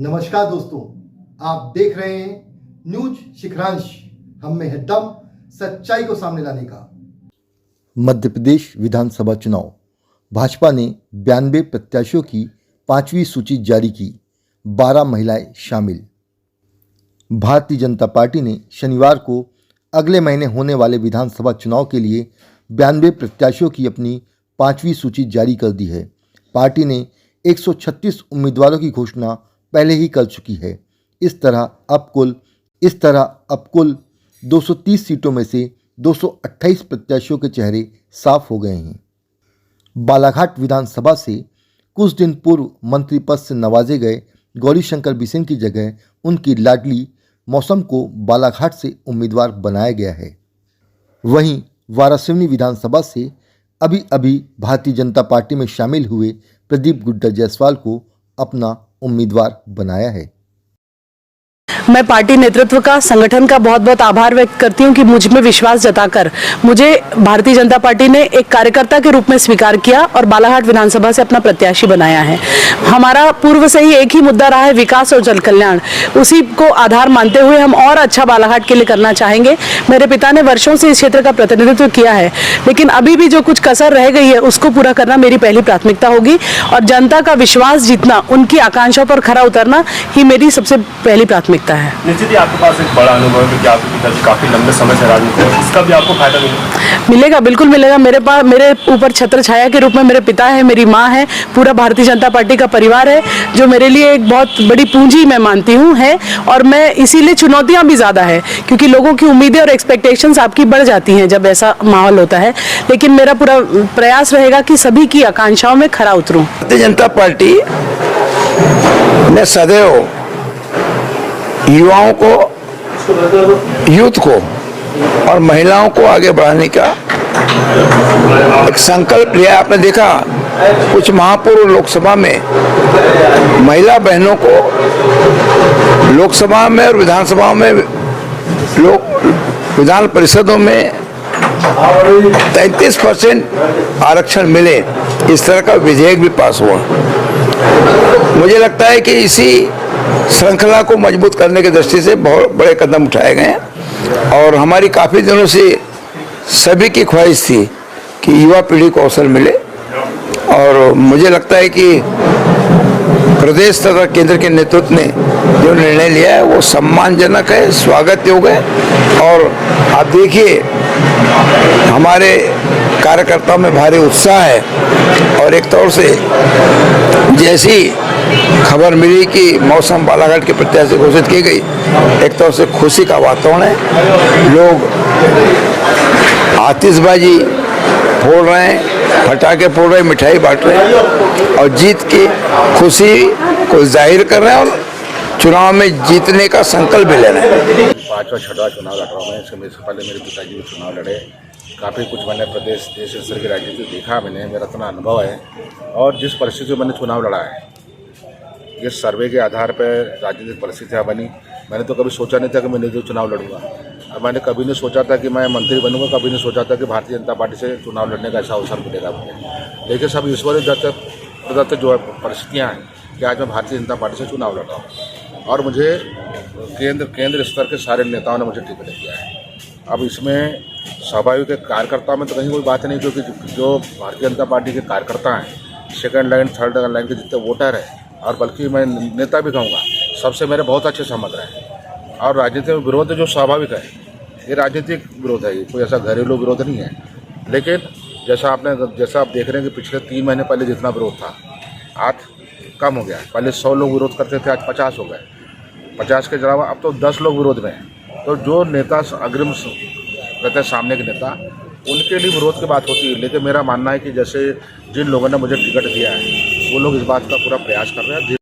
नमस्कार दोस्तों, आप देख रहे हैं न्यूज शिखरांश। हम में है दम सच्चाई को सामने लाने का। मध्य प्रदेश विधानसभा चुनाव, भाजपा ने 92 प्रत्याशियों की 5वीं सूची जारी की, 12 महिलाएं शामिल। भारतीय जनता पार्टी ने शनिवार को अगले महीने होने वाले विधानसभा चुनाव के लिए 92 प्रत्याशियों की अपनी 5वीं सूची जारी कर दी है। पार्टी ने 136 उम्मीदवारों की घोषणा पहले ही कर चुकी है। इस तरह अब कुल 230 सीटों में से 228 प्रत्याशियों के चेहरे साफ हो गए हैं। बालाघाट विधानसभा से कुछ दिन पूर्व मंत्री पद से नवाजे गए गौरीशंकर बिसेन की जगह उनकी लाडली मौसम को बालाघाट से उम्मीदवार बनाया गया है। वहीं वारासिवनी विधानसभा से अभी भारतीय जनता पार्टी में शामिल हुए प्रदीप गुड्डा जायसवाल को अपना उम्मीदवार बनाया है। मैं पार्टी नेतृत्व का, संगठन का बहुत बहुत आभार व्यक्त करती हूं कि मुझ में विश्वास जताकर मुझे भारतीय जनता पार्टी ने एक कार्यकर्ता के रूप में स्वीकार किया और बालाघाट विधानसभा से अपना प्रत्याशी बनाया है। हमारा पूर्व से ही एक ही मुद्दा रहा है, विकास और जन कल्याण। उसी को आधार मानते हुए हम और अच्छा बालाघाट के लिए करना चाहेंगे। मेरे पिता ने वर्षों से इस क्षेत्र का प्रतिनिधित्व किया है, लेकिन अभी भी जो कुछ कसर रह गई है उसको पूरा करना मेरी पहली प्राथमिकता होगी और जनता का विश्वास जीतना, उनकी आकांक्षाओं पर खरा उतरना ही मेरी सबसे पहली प्राथमिकता है। निश्चित ही आपके पास एक बड़ा अनुभव है कि आपके पिताजी काफी लंबे समय से राजनीति में, इसका भी आपको फायदा मिलेगा, बिल्कुल मिलेगा। मेरे ऊपर छत्र छाया के रूप में मेरे पिता है, मेरी माँ है, पूरा भारतीय जनता पार्टी का परिवार है, जो मेरे लिए एक बहुत बड़ी पूंजी मैं मानती हूँ है। और मैं इसीलिए चुनौतियाँ भी ज़्यादा है, क्योंकि लोगों की उम्मीदें और एक्सपेक्टेशंस आपकी बढ़ जाती हैं जब ऐसा माहौल होता है। लेकिन मेरा पूरा प्रयास रहेगा कि सभी की आकांक्षाओं में खरा उतरूँ। भारतीय जनता पार्टी ने सदैव युवाओं को, यूथ को और महिलाओं को आगे बढ़ाने का एक संकल्प लिया। आपने देखा कुछ महापूर्व लोकसभा में महिला बहनों को लोकसभा में और विधानसभा में, विधान परिषदों में 33% आरक्षण मिले। इस तरह का विधेयक भी पास हुआ। मुझे लगता है कि इसी श्रृंखला को मजबूत करने की दृष्टि से बहुत बड़े कदम उठाए गए हैं और हमारी काफ़ी दिनों से सभी की ख्वाहिश थी कि युवा पीढ़ी को अवसर मिले और मुझे लगता है कि प्रदेश तथा केंद्र के नेतृत्व ने जो निर्णय लिया है वो सम्मानजनक है, स्वागत योग्य है। और आप देखिए हमारे कार्यकर्ताओं में भारी उत्साह है और एक तौर से जैसी खबर मिली कि मौसम बालाघाट के प्रत्याशी घोषित की गई, एक तौर से खुशी का वातावरण है। लोग आतिशबाजी फोड़ रहे हैं, पटाखे फोड़ रहे हैं, मिठाई बांट रहे हैं और जीत की खुशी को जाहिर कर रहे हैं और चुनाव में जीतने का संकल्प भी ले रहे हैं। 5वां 6वां चुनाव लड़ रहा हूँ मैं। इससे पहले मेरे पिताजी भी चुनाव लड़े। काफ़ी कुछ मैंने प्रदेश देश स्तर की राजनीति देखा, मेरा इतना अनुभव है। और जिस परिस्थिति में मैंने चुनाव लड़ा है, ये सर्वे के आधार पर राजनीतिक परिस्थितियाँ बनी। मैंने तो कभी सोचा नहीं था कि मैं निर्दलीय चुनाव लड़ूंगा और मैंने कभी नहीं सोचा था कि मैं मंत्री बनूंगा, कभी नहीं सोचा था कि भारतीय जनता पार्टी से चुनाव लड़ने का ऐसा अवसर मिलेगा मुझे। लेकिन सब ईश्वर दत्त जो परिस्थितियाँ हैं कि आज मैं भारतीय जनता पार्टी से चुनाव लड़ रहा हूँ और मुझे केंद्र स्तर के सारे नेताओं ने मुझे टिकट दिया है। अब इसमें स्वाभाविक कार्यकर्ता में तो कहीं कोई बात नहीं, क्योंकि जो भारतीय जनता पार्टी के कार्यकर्ता हैं, सेकंड लाइन थर्ड लाइन के जितने वोटर हैं, और बल्कि मैं नेता भी कहूँगा, सबसे मेरे बहुत अच्छे संबंध रहे। और राजनीति में विरोध जो स्वाभाविक है, ये राजनीतिक विरोध है, ये कोई ऐसा घरेलू विरोध नहीं है। लेकिन जैसा आप देख रहे हैं कि पिछले 3 महीने पहले जितना विरोध था आज कम हो गया। पहले 100 लोग विरोध करते थे, आज 50 हो गए। 50 के अलावा अब तो 10 लोग विरोध में हैं। तो जो नेता अग्रिम रहते हैं, सामने के नेता, उनके लिए विरोध की बात होती है। लेकिन मेरा मानना है कि जैसे जिन लोगों ने मुझे टिकट दिया है वो लोग इस बात का पूरा प्रयास कर रहे हैं।